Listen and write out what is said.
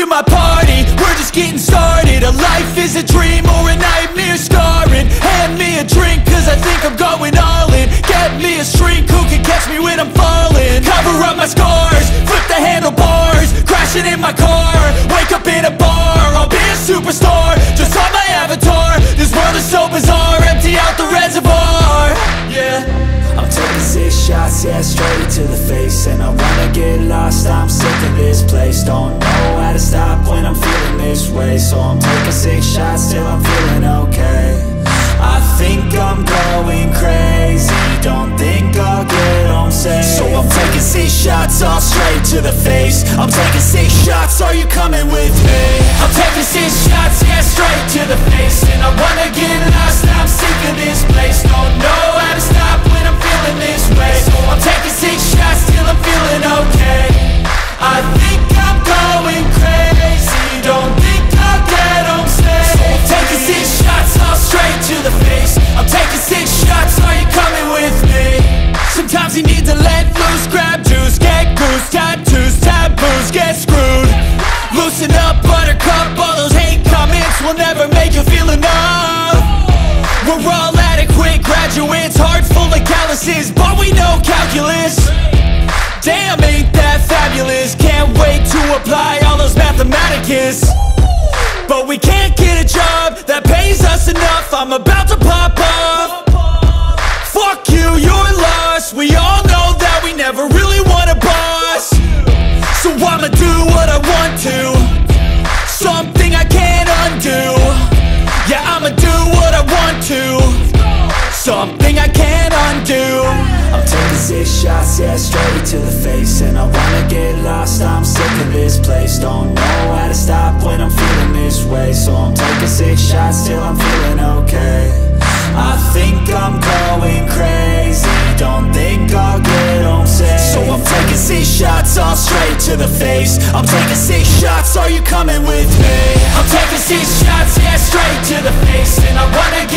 my party, we're just getting started. A life is a dream or a nightmare scarring. Hand me a drink cause I think I'm going all in. Get me a shrink who can catch me when I'm falling. Cover up my scars, flip the handlebars, crashing in my car, wake up in a bar. I'll be a superstar, just on my avatar. This world is so bizarre, empty out the reservoir. Yeah, I'm taking 6 shots, yeah, straight to the face. And I wanna get lost, I'm sick of this place. Don't know how to stop when I'm feeling this way. So I'm taking 6 shots till I'm feeling okay. I think I'm going crazy, don't think I'll get home safe. So I'm taking 6 shots, all straight to the face. I'm taking 6 shots, are you coming with me? I'm taking 6 shots, yeah, straight to the face. And I wanna get lost, I'm sick of this place. Don't know how to stop when I'm feeling this way. So I'm taking 6 shots till I'm feeling okay. I think I'm going crazy, don't think I'll get home safe. So I'm taking 6 shots, all straight to the face. I'm taking 6 shots, are you coming with me? Sometimes you need to let loose, grab juice, get goose, tattoos, taboos, get screwed. Loosen up, buttercup, all those hate comments will never make you feel enough. We're all adequate graduates, heart full of calluses, but we know calculus. Damn, ain't that fabulous? Can't wait to apply all those mathematicus. But we can't get a job that pays us enough. I'm about to pop off. Fuck you, you're lost. We all know that we never really want a boss. So I'ma do what I want to, something I can't undo. Yeah, I'ma do what I want to, something I can't undo. I'm taking 6 shots, yeah, straight to the face. And I wanna get lost, I'm sick of this place. Don't know how to stop when I'm feeling this way. So I'm taking 6 shots till I'm feeling okay. I think I'm going crazy, don't think I'll get home safe. So I'm taking 6 shots, all straight to the face. I'm taking 6 shots, are you coming with me? I'm taking 6 shots, yeah, straight to the face. And I wanna get